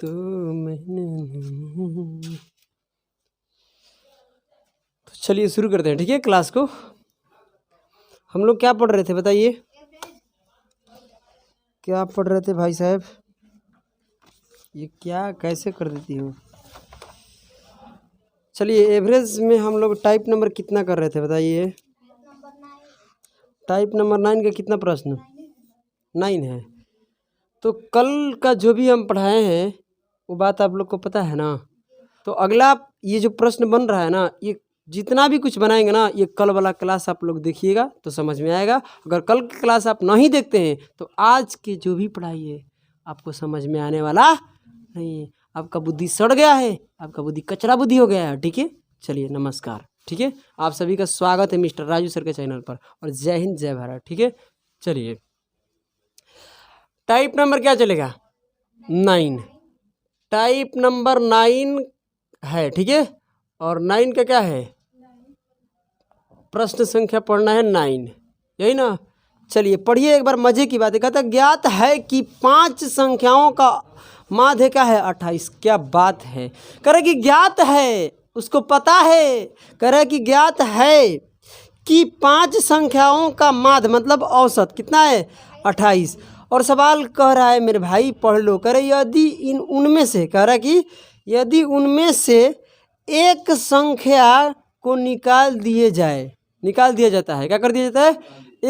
तो मैंने तो चलिए शुरू करते हैं, ठीक है क्लास को। हम लोग क्या पढ़ रहे थे बताइए, क्या पढ़ रहे थे भाई साहब? ये क्या कैसे कर देती हूँ। चलिए एवरेज में हम लोग टाइप नंबर कितना कर रहे थे बताइए? टाइप नंबर 9 का कितना प्रश्न? 9 है। तो कल का जो भी हम पढ़ाए हैं वो बात आप लोग को पता है ना। तो अगला ये जो प्रश्न बन रहा है ना, ये जितना भी कुछ बनाएंगे ना, ये कल वाला क्लास आप लोग देखिएगा तो समझ में आएगा। अगर कल की क्लास आप नहीं देखते हैं तो आज के जो भी पढ़ाई है आपको समझ में आने वाला नहीं है। आपका बुद्धि सड़ गया है, आपका बुद्धि कचरा बुद्धि हो गया है, ठीक है। चलिए नमस्कार, ठीक है। आप सभी का स्वागत है मिस्टर राजू सर के चैनल पर, और जय हिंद जय भारत, ठीक है। चलिए टाइप नंबर क्या चलेगा? 9। टाइप नंबर 9 है, ठीक है। और 9 का क्या है? प्रश्न संख्या पढ़ना है 9, यही ना। चलिए पढ़िए एक बार, मजे की बात है। कहता ज्ञात है कि 5 संख्याओं का माध्य क्या है? 28। क्या बात है। कह रहे कि ज्ञात है, उसको पता है। कह रहे कि ज्ञात है कि 5 संख्याओं का माध्य मतलब औसत कितना है? 28। और सवाल कह रहा है मेरे भाई पढ़ लो, कह रहे यदि उनमें से, कह रहा कि यदि उनमें से एक संख्या को निकाल दिया जाता है। क्या कर दिया जाता है?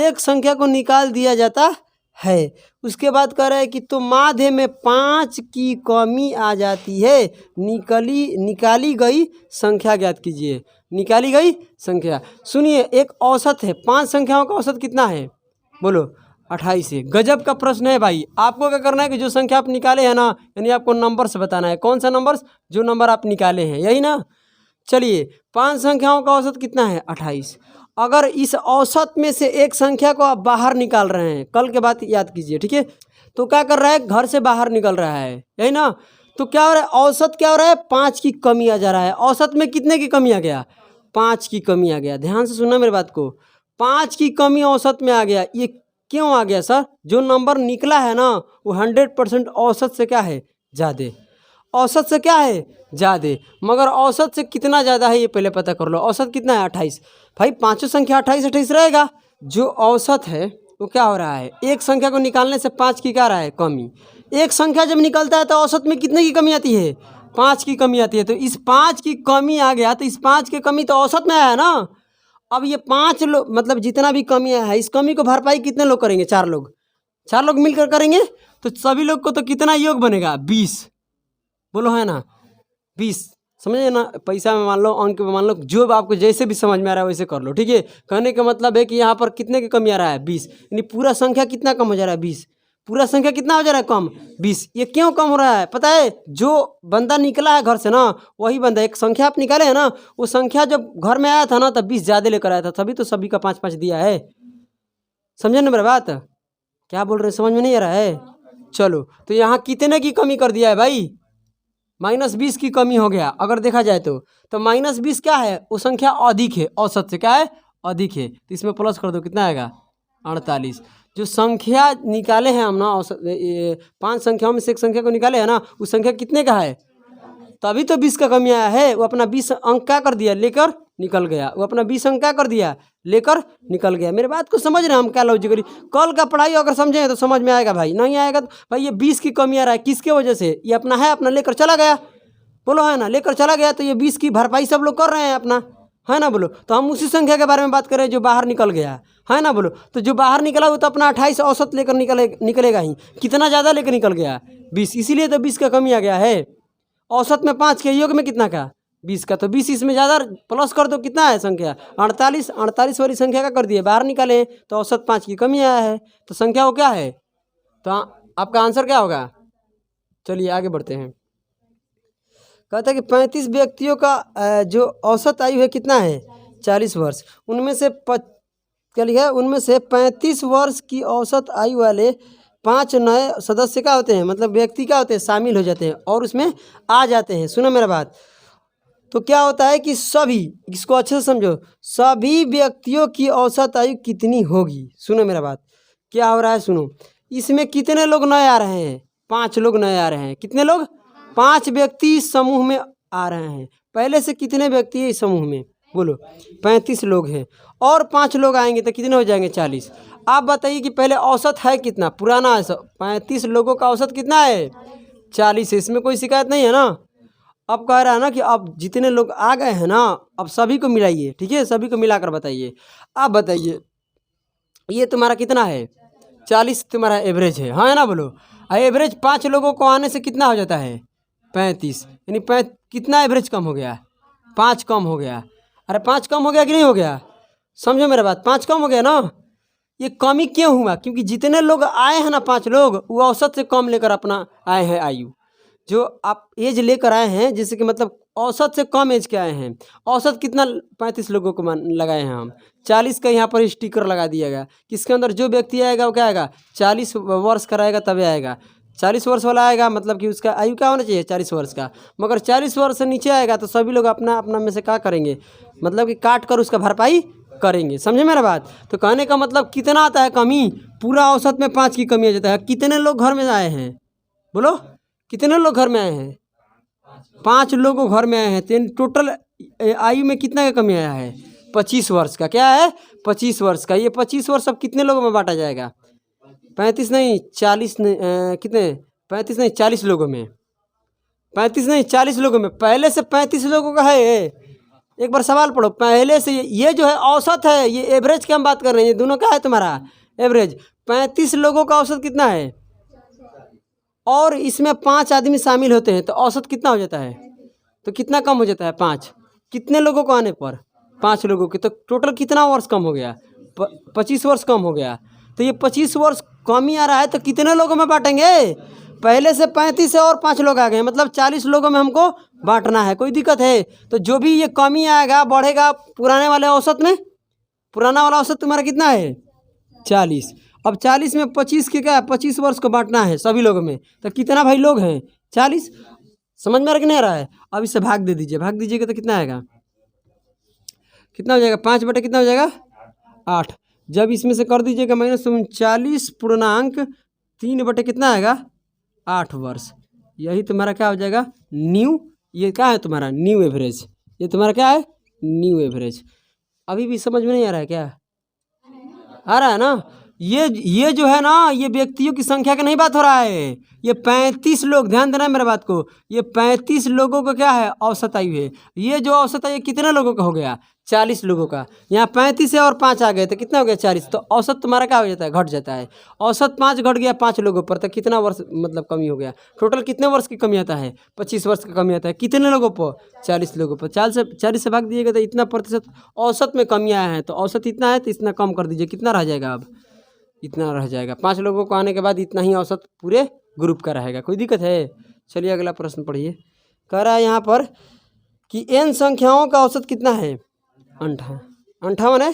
एक संख्या को निकाल दिया जाता है। उसके बाद कह रहा है कि तो माध्य में 5 की कमी आ जाती है। निकाली गई संख्या ज्ञात कीजिए। निकाली गई संख्या, सुनिए एक औसत है। 5 संख्याओं का औसत कितना है बोलो? 28 है। गजब का प्रश्न है भाई। आपको क्या करना है कि जो संख्या आप निकाले हैं ना, यानी आपको नंबर से बताना है। कौन सा नंबर? जो नंबर आप निकाले हैं, यही ना। चलिए 5 संख्याओं का औसत कितना है? 28। अगर इस औसत में से एक संख्या को आप बाहर निकाल रहे हैं, कल के बात याद कीजिए, ठीक है। तो क्या कर रहा है? घर से बाहर निकल रहा है, यही ना। तो क्या हो रहा है? औसत क्या हो रहा है? 5 की कमी आ जा रहा है। औसत में कितने की कमी आ गया? 5 की कमी आ गया। ध्यान से सुनना मेरे बात को। 5 की कमी औसत में आ गया। ये क्यों आ गया सर? जो नंबर निकला है ना वो 100% औसत से क्या है? ज़्यादा। औसत से क्या है? ज़्यादा। मगर औसत से कितना ज़्यादा है ये पहले पता कर लो। औसत कितना है? 28। भाई पांचों संख्या 28 रहेगा। जो औसत है वो क्या हो रहा है? एक संख्या को निकालने से 5 की क्या रहा है? कमी। एक संख्या जब निकलता है तो औसत में कितने की कमी आती है? 5 की कमी आती है। तो इस 5 की कमी आ गया, तो इस 5 की कमी तो औसत में आया है ना। अब ये 5 लोग मतलब जितना भी कमी आया है, इस कमी को भरपाई कितने लोग करेंगे? 4 लोग। 4 लोग मिलकर करेंगे। तो सभी लोग को तो कितना योग बनेगा? 20। बोलो है ना? 20। समझे ना? पैसा में मान लो, अंक में मान लो, जो आपको जैसे भी समझ में आ रहा है वैसे कर लो, ठीक है। कहने का मतलब है कि यहाँ पर कितने की कमी आ रहा है? 20। यानी पूरा संख्या कितना कम हो जा रहा है? 20। पूरा संख्या कितना हो जा रहा है? कम। 20। ये क्यों कम हो रहा है पता है? जो बंदा निकला है घर से ना, वही बंदा, एक संख्या आप निकाले है ना, वो संख्या जब घर में आया था ना तब 20 ज़्यादा लेकर आया था, तभी तो सभी का 5-5 दिया है। समझे ना मेरा बात? क्या बोल रहे हैं, समझ में नहीं आ रहा है? चलो तो यहाँ कितने की कमी कर दिया है भाई? -20 की कमी हो गया। अगर देखा जाए तो -20 क्या है? वो संख्या अधिक है, औसत से क्या है? अधिक है। तो इसमें प्लस कर दो, कितना आएगा? 48। जो संख्या निकाले हैं हम ना, औसत 5 संख्याओं में से एक संख्या को निकाले है ना, उस संख्या कितने का है? तभी तो 20 का कमी आया है। वो अपना 20 अंक क्या कर दिया? लेकर निकल गया। वो अपना 20 अंक क्या कर दिया? लेकर निकल गया। मेरे बात को समझ रहे हैं हम क्या लॉजिकली? कल का पढ़ाई अगर समझें तो समझ में आएगा भाई, नहीं आएगा तो भाई ये 20 की कमी आ रहा है किसके वजह से? ये अपना है, अपना लेकर चला गया। बोलो है ना? लेकर चला गया। तो ये 20 की भरपाई सब लोग कर रहे हैं अपना, है ना? बोलो। तो हम उसी संख्या के बारे में बात करें जो बाहर निकल गया, है ना? बोलो। तो जो बाहर निकला वो तो अपना 28 औसत लेकर निकलेगा ही। कितना ज़्यादा लेकर निकल गया? 20। इसीलिए तो 20 का कमी आ गया है। औसत में 5 के, योग में कितना का? 20 का। तो 20 इसमें ज़्यादा प्लस कर दो, कितना है संख्या? 48। 48 वाली संख्या का कर दिए बाहर निकाले तो औसत 5 की कमी आया है। तो संख्या वो क्या है? तो आपका आंसर क्या होगा? चलिए आगे बढ़ते हैं। कहता है कि 35 व्यक्तियों का जो औसत आयु है कितना है? 40 वर्ष। उनमें से उनमें से 35 वर्ष की औसत आयु वाले 5 नए सदस्य क्या होते हैं? मतलब व्यक्ति क्या होते हैं? शामिल हो जाते हैं और उसमें आ जाते हैं। सुनो मेरा बात। तो क्या होता है कि सभी, इसको अच्छे से समझो, सभी व्यक्तियों की औसत आयु कितनी होगी? सुनो मेरा बात, क्या हो रहा है सुनो। इसमें कितने लोग नए आ रहे हैं? 5 लोग नए आ रहे हैं। कितने लोग? 5 व्यक्ति इस समूह में आ रहे हैं। पहले से कितने व्यक्ति हैं इस समूह में? बोलो 35 लोग हैं और 5 लोग आएंगे तो कितने हो जाएंगे? 40। आप बताइए कि पहले औसत है कितना? पुराना है 35 लोगों का औसत कितना है? 40 है। इसमें कोई शिकायत नहीं है ना? अब कह रहा है ना कि अब जितने लोग आ गए हैं ना, अब सभी को मिलाइए, ठीक है, सभी को मिलाकर बताइए। आप बताइए ये तुम्हारा कितना है? 40 तुम्हारा एवरेज है, हाँ है ना? बोलो एवरेज 5 लोगों को आने से कितना हो जाता है? 35। यानी कितना एवरेज कम हो गया? 5 कम हो गया। अरे 5 कम हो गया कि नहीं हो गया? समझो मेरा बात, 5 कम हो गया ना। ये कमी क्यों हुआ? क्योंकि जितने लोग आए हैं ना 5 लोग, वो औसत से कम लेकर अपना आए हैं आयु। जो आप एज लेकर आए हैं, जैसे कि मतलब औसत से कम एज के आए हैं। औसत कितना 35 लोगों को लगाए हैं हम। 40 का यहाँ पर स्टिकर लगा दिया गया। किसके अंदर जो व्यक्ति आएगा वो क्या आएगा? 40 वर्ष का रहेगा तभी आएगा। 40 वर्ष वाला आएगा मतलब कि उसका आयु क्या होना चाहिए? 40 वर्ष का। मगर 40 वर्ष से नीचे आएगा तो सभी लोग अपना अपना में से क्या करेंगे? मतलब कि काट कर उसका भरपाई करेंगे। समझे मेरा बात? तो कहने का मतलब कितना आता है कमी? पूरा औसत में 5 की कमी आ जाता है। कितने लोग घर में आए हैं? बोलो कितने लोग घर में आए हैं? 5 लोग घर में आए हैं। तो टोटल आयु में कितना का कमी आया है? 25 वर्ष का। क्या है? 25 वर्ष का। ये 25 वर्ष अब कितने लोगों में बांटा जाएगा? 35 नहीं 40 नहीं, कितने? 35 नहीं 40 लोगों में। 35 नहीं 40 लोगों में। पहले से 35 लोगों का है। एक बार सवाल पढ़ो। पहले से ये जो है औसत है, ये एवरेज की हम बात कर रहे हैं। ये दोनों क्या है तुम्हारा? एवरेज। 35 लोगों का औसत कितना है? और इसमें 5 आदमी शामिल होते हैं तो औसत कितना हो जाता है? तो कितना कम हो जाता है? 5। कितने लोगों को आने पर? 5 लोगों के। तो टोटल कितना वर्ष कम हो गया? 25 वर्ष कम हो गया। तो ये 25 वर्ष कमी आ रहा है तो कितने लोगों में बांटेंगे? पहले से 35 है और 5 लोग आ गए, मतलब 40 लोगों में हमको बांटना है। कोई दिक्कत है? तो जो भी ये कमी आएगा बढ़ेगा पुराने वाले औसत में। पुराना वाला औसत तुम्हारा कितना है? 40। अब 40 में 25 के क्या है? 25 वर्ष को बांटना है सभी लोगों में। तो कितना भाई लोग हैं? 40। समझ में आ रहा कि नहीं आ रहा है? अब इसे भाग दे दीजिए। भाग दीजिएगा तो कितना आएगा? कितना हो जाएगा? 5 बटे कितना हो जाएगा? 8। जब इसमें से कर दीजिएगा -39 पूर्णांक 3 बटे कितना आएगा? 8 वर्ष। यही तुम्हारा क्या हो जाएगा? न्यू। ये क्या है तुम्हारा? New average. ये तुम्हारा क्या है? New average. अभी भी समझ में नहीं आ रहा है क्या? आ रहा है ना? ये जो है ना, ये व्यक्तियों की संख्या का नहीं बात हो रहा है। ये 35 लोग, ध्यान देना मेरे बात को। ये 35 लोगों का क्या है? औसत आयु है। ये जो औसत आयु कितने लोगों का हो गया? 40 लोगों का। यहाँ 35 है और 5 आ गए तो कितना हो गया? 40। तो औसत तुम्हारा क्या हो जाता है? घट जाता है। औसत 5 घट गया 5 लोगों पर, तो कितना वर्ष मतलब कमी हो गया? टोटल कितने वर्ष की कमी आता है? 25 वर्ष का कमी आता है। कितने लोगों पर? 40 लोगों पर। 40 से भाग दीजिएगा तो इतना प्रतिशत औसत में कमी आया है। तो औसत इतना है तो इतना कम कर दीजिए। कितना रह जाएगा? अब इतना रह जाएगा। 5 लोगों को आने के बाद इतना ही औसत पूरे ग्रुप का रहेगा। कोई दिक्कत है? चलिए अगला प्रश्न पढ़िए। कह रहा है यहाँ पर कि n संख्याओं का औसत कितना है? 58 है।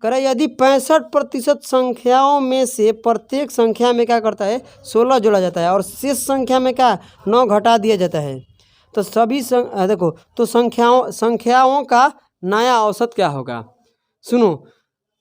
कह रहा है यदि 65% संख्याओं में से प्रत्येक संख्या में क्या करता है? 16 जोड़ा जाता है और शेष संख्या में क्या? 9 घटा दिया जाता है। तो सभी देखो तो संख्याओं का नया औसत क्या होगा? सुनो,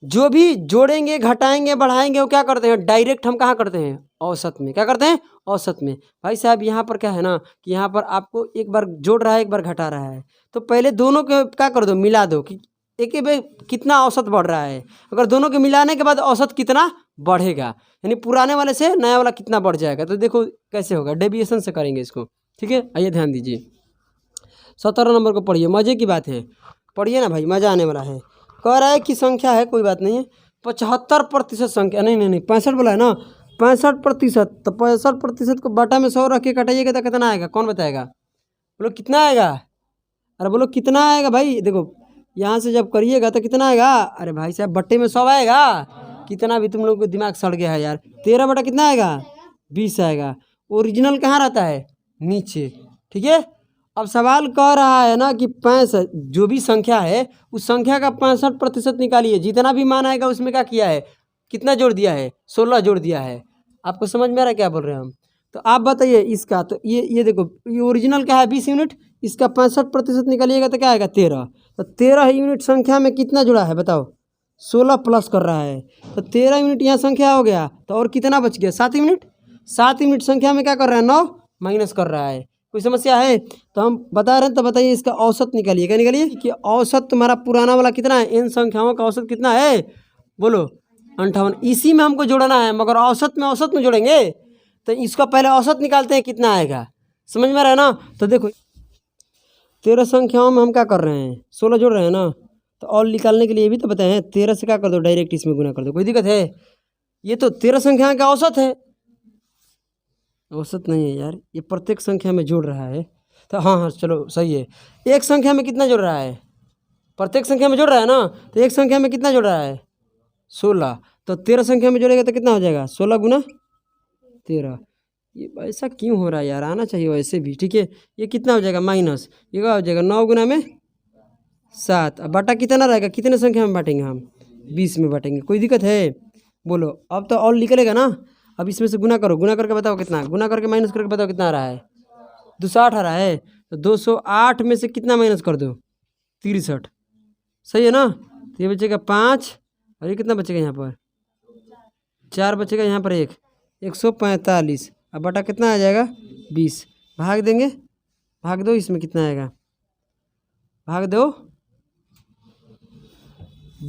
जो भी जोड़ेंगे घटाएंगे बढ़ाएंगे वो क्या करते हैं? डायरेक्ट हम कहाँ करते हैं? औसत में। क्या करते हैं? औसत में। भाई साहब यहाँ पर क्या है ना कि यहाँ पर आपको एक बार जोड़ रहा है एक बार घटा रहा है, तो पहले दोनों के क्या कर दो? मिला दो कि एक ही में कितना औसत बढ़ रहा है। अगर दोनों के मिलाने के बाद औसत कितना बढ़ेगा, यानी पुराने वाले से नया वाला कितना बढ़ जाएगा। तो देखो कैसे होगा, डेविएशन से करेंगे इसको। ठीक है, आइए ध्यान दीजिए। 17 नंबर को पढ़िए, मज़े की बात है, पढ़िए ना भाई, मज़ा आने वाला है। कह रहा है कि संख्या है, कोई बात नहीं है, 75% संख्या, नहीं 65 बोला है ना, 65%। तो 65% को बटा में 100 रख के कटाइएगा तो कितना आएगा? कौन बताएगा? बोलो कितना आएगा? अरे बोलो कितना आएगा भाई? देखो यहाँ से जब करिएगा तो कितना आएगा? अरे भाई साहब बट्टे में 100 आएगा। कितना भी तुम लोग को दिमाग सड़ गया है यार। 13 बटा कितना आएगा? 20 आएगा। ओरिजिनल कहाँ रहता है? नीचे। ठीक है, अब सवाल कह रहा है ना कि 65 जो भी संख्या है उस संख्या का 65% निकालिए। जितना भी मान आएगा उसमें क्या किया है? कितना जोड़ दिया है? 16 जोड़ दिया है। आपको समझ में आ रहा है क्या बोल रहे हैं हम? तो आप बताइए इसका। तो ये देखो, ये ओरिजिनल क्या है? 20 यूनिट। इसका 65% निकालिएगा तो क्या आएगा? 13। तो 13 यूनिट संख्या में कितना जुड़ा है बताओ? 16 प्लस कर रहा है। तो 13 यूनिट यहाँ संख्या हो गया। तो और कितना बच गया? 7 यूनिट। 7 यूनिट संख्या में क्या कर रहा है? 9 माइनस कर रहा है। कोई समस्या है? तो हम बता रहे हैं, तो बताइए इसका औसत निकालिए। क्या निकालिए कि औसत तुम्हारा पुराना वाला कितना है, इन संख्याओं का औसत कितना है, बोलो 58। इसी में हमको जोड़ना है, मगर औसत में जोड़ेंगे तो इसका पहले औसत निकालते हैं कितना आएगा। समझ में आ रहा है ना? तो देखो 13 संख्याओं में हम क्या कर रहे हैं, 16 जोड़ रहे हैं ना, तो और निकालने के लिए भी तो बताए हैं 13 से क्या कर दो, डायरेक्ट इसमें गुना कर दो। कोई दिक्कत है? ये तो 13 संख्या का औसत है। औसत नहीं है यार, ये प्रत्येक संख्या में जोड़ रहा है। तो हाँ चलो सही है। एक संख्या में कितना जोड़ रहा है, प्रत्येक संख्या में जोड़ रहा है ना, तो एक संख्या में कितना जोड़ रहा है, 16। तो 13 संख्या में जोड़ेगा तो कितना हो जाएगा, 16 गुना 13। ये ऐसा क्यों हो रहा है यार, आना चाहिए वैसे भी। ठीक है, ये कितना हो जाएगा माइनस, ये क्या हो जाएगा 9 गुना में 7। अब बाटा कितना रहेगा, कितने संख्या में बांटेंगे हम, 20 में बांटेंगे। कोई दिक्कत है? बोलो। अब तो और निकलेगा ना, अब इसमें से गुना करो, गुना करके बताओ कितना, गुना करके माइनस करके बताओ कितना आ रहा है, 208 आ रहा है। तो 208 में से कितना माइनस कर दो, 63। सही है ना? तो ये बचेगा 5, और ये कितना बचेगा यहाँ पर, 4 बचेगा यहाँ पर, 145। अब बटा कितना आ जाएगा, 20। भाग देंगे, भाग दो, इसमें कितना आएगा, भाग दो।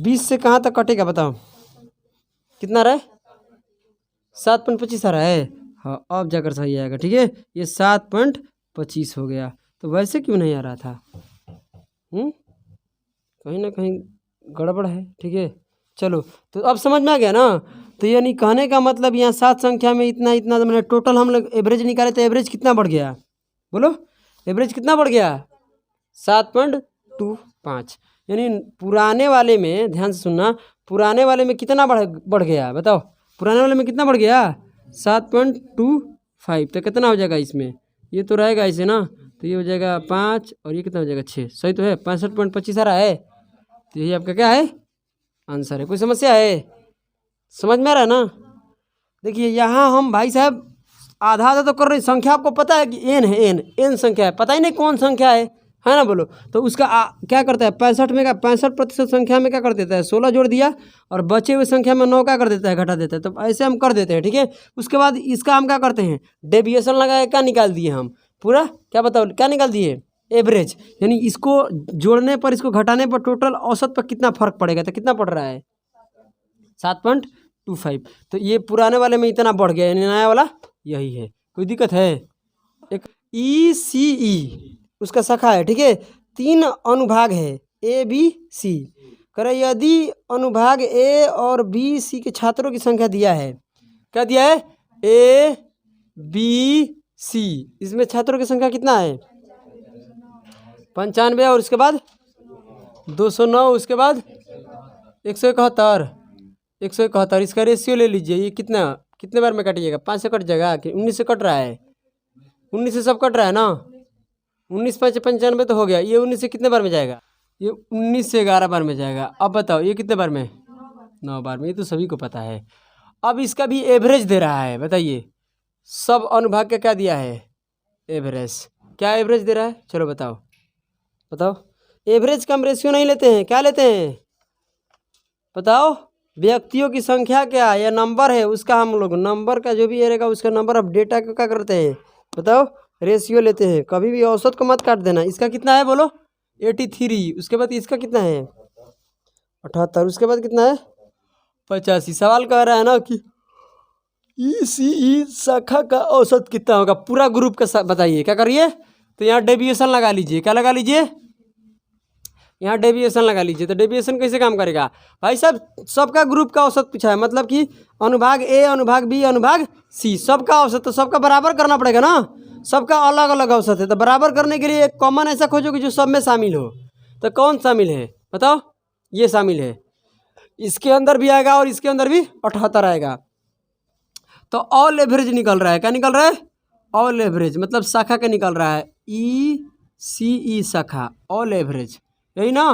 20 से कहाँ तक कटेगा बताओ, कितना रहा है, 7.25 आ रहा है। हाँ अब जाकर सही आएगा। ठीक है, ये 7.25 हो गया। तो वैसे क्यों नहीं आ रहा था, कहीं ना कहीं गड़बड़ है। ठीक है, चलो तो अब समझ में आ गया ना। तो यानी कहने का मतलब यहाँ 7 संख्या में इतना इतना, मैंने टोटल हम लोग एवरेज निकाले तो एवरेज कितना बढ़ गया, बोलो एवरेज कितना बढ़ गया, 7.25। यानी पुराने वाले में, ध्यान से सुनना, पुराने वाले में कितना बढ़ गया बताओ, पुराने वाले में कितना बढ़ गया, 7.25। तो कितना हो जाएगा इसमें, ये तो रहेगा ऐसे ना, तो ये हो जाएगा 5, और ये कितना हो जाएगा 6। सही तो है, 65.25 आ रहा है। तो यही आपका क्या है, आंसर है। कोई समस्या है, समझ में आ रहा है ना? देखिए यहाँ हम भाई साहब आधा आधा तो कर रहे हैं। संख्या आपको पता है कि एन है, एन संख्या है, पता ही नहीं कौन संख्या है ना, बोलो। तो उसका क्या करता है, 65 में का 65% संख्या में क्या कर देता है, 16 जोड़ दिया, और बचे हुए संख्या में 9 क्या कर देता है, घटा देता है। तो ऐसे हम कर देते हैं। ठीक है, उसके बाद इसका हम क्या करते हैं, डेविएशन लगा के क्या निकाल दिए हम, पूरा क्या बताओ क्या निकाल दिए, एवरेज। यानी इसको जोड़ने पर, इसको घटाने पर टोटल औसत पर कितना फर्क पड़ेगा, तो कितना पड़ रहा है, 7.25। तो ये पुराने वाले में इतना बढ़ गया, यानी नया वाला यही है। कोई दिक्कत है? एक ECE उसका शाखा है। ठीक है, 3 अनुभाग है, ABC। करे यदि अनुभाग A और BC के छात्रों की संख्या दिया है, क्या दिया है, ABC, इसमें छात्रों की संख्या कितना है, 95, और उसके बाद 209, उसके बाद 171। इसका रेशियो ले लीजिए, ये कितने बार में कटिएगा, 5 से कट जाएगा कि 19 से कट रहा है, 19 से सब कट रहा है ना, 19 5 95 तो हो गया। ये 19 से कितने बार में जाएगा, ये 19 से 11 बार में जाएगा। अब बताओ ये कितने बार में, 9 बार में। ये तो सभी को पता है। अब इसका भी एवरेज दे रहा है, बताइए सब अनुभाग का क्या दिया है, एवरेज। क्या एवरेज दे रहा है, चलो बताओ एवरेज का हम रेशियो नहीं लेते हैं, क्या लेते हैं बताओ, व्यक्तियों की संख्या क्या या नंबर है उसका, हम लोग नंबर का जो भी रहेगा उसका नंबर ऑफ डेटा को क्या करते हैं बताओ, रेशियो लेते हैं। कभी भी औसत को मत काट देना। इसका कितना है बोलो, 83। उसके बाद इसका कितना है, 78। उसके बाद कितना है, 85। सवाल कह रहा है ना कि ECE शाखा का औसत कितना होगा, पूरा ग्रुप का बताइए। क्या करिए, तो यहाँ डेविएशन लगा लीजिए। क्या लगा लीजिए, यहाँ डेविएशन लगा लीजिए। तो डेविएशन कैसे काम करेगा भाई साहब, सबका ग्रुप का औसत पूछा है, मतलब कि अनुभाग A, अनुभाग B, अनुभाग C, सबका औसत, तो सबका बराबर करना पड़ेगा ना, सबका अलग अलग औसत है। तो बराबर करने के लिए एक कॉमन ऐसा खोजो कि जो सब में शामिल हो। तो कौन शामिल है बताओ, ये शामिल है, इसके अंदर भी आएगा और इसके अंदर भी 78 आएगा। तो ऑल एवरेज निकल रहा है। क्या निकल रहा है, ऑल एवरेज, मतलब शाखा का निकल रहा है, ECE शाखा, ऑल एवरेज, यही ना।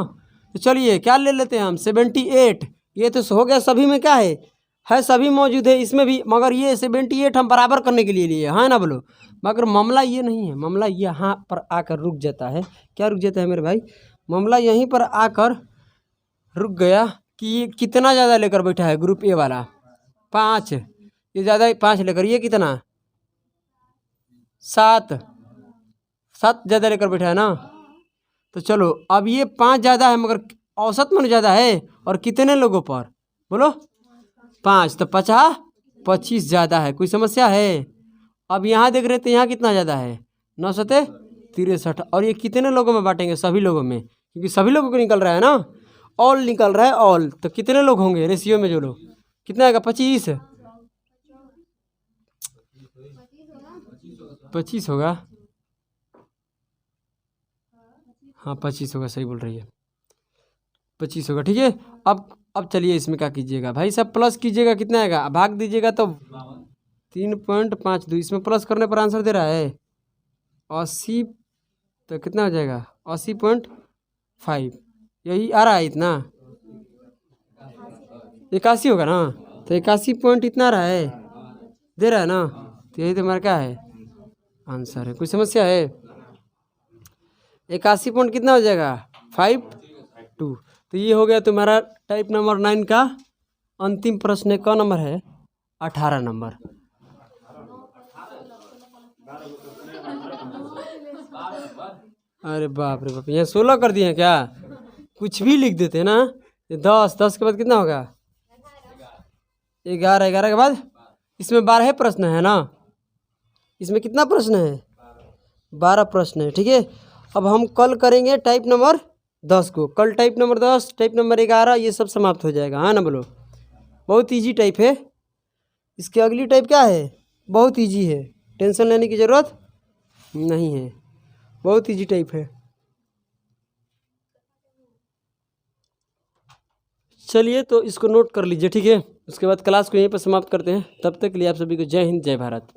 तो चलिए क्या ले लेते हैं हम, 78। ये तो हो गया, सभी में क्या है सभी मौजूद है इसमें भी, मगर ये 78 हम बराबर करने के लिए लिए है ना, बोलो। मगर मामला ये नहीं है, मामला यहाँ पर आकर रुक जाता है। क्या रुक जाता है मेरे भाई, मामला यहीं पर आकर रुक गया कि ये कितना ज़्यादा लेकर बैठा है ग्रुप A वाला, 5, ये ज़्यादा 5 लेकर, ये कितना 7, 7 ज़्यादा लेकर बैठा है ना। तो चलो अब ये 5 ज़्यादा है मगर औसत में ज़्यादा है, और कितने लोगों पर बोलो 5, तो 25 ज़्यादा है। कोई समस्या है? अब यहाँ देख रहे थे यहाँ कितना ज़्यादा है 9 सते 63, और ये कितने लोगों में बांटेंगे? सभी लोगों में, क्योंकि सभी लोगों को निकल रहा है ना, ऑल निकल रहा है ऑल। तो कितने लोग होंगे रेशियो में जो लोग, कितना आएगा? 25 होगा। हाँ 25 होगा, सही बोल रही है, 25 होगा। ठीक है, अब चलिए इसमें क्या कीजिएगा भाई सब, प्लस कीजिएगा, कितना आएगा? भाग दीजिएगा तो 3.52, इसमें प्लस करने पर आंसर दे रहा है 80, तो कितना हो जाएगा? 80.5, यही आ रहा है इतना, 81 होगा ना। तो 81 पॉइंट इतना आ रहा है, दे रहा है ना, तो यही तो हमारा क्या है आंसर है। कोई समस्या है? 81 पॉइंट कितना हो जाएगा? 52। तो ये हो गया तुम्हारा टाइप नंबर 9 का अंतिम प्रश्न। का नंबर है 18 नंबर। अरे बाप रे बाप, यहाँ 16 कर दिए हैं क्या? कुछ भी लिख देते हैं ना। 10 के बाद कितना होगा? 11 के बाद इसमें 12 प्रश्न है ना। इसमें कितना प्रश्न है? 12 प्रश्न है। ठीक है, अब हम कल करेंगे टाइप नंबर 10 को। कल टाइप नंबर 10, टाइप नंबर 11 ये सब समाप्त हो जाएगा। हाँ ना बोलो, बहुत इजी टाइप है। इसके अगली टाइप क्या है? बहुत इजी है, टेंशन लेने की ज़रूरत नहीं है, बहुत इजी टाइप है। चलिए तो इसको नोट कर लीजिए। ठीक है, उसके बाद क्लास को यहीं पर समाप्त करते हैं। तब तक के लिए आप सभी को जय हिंद, जय भारत।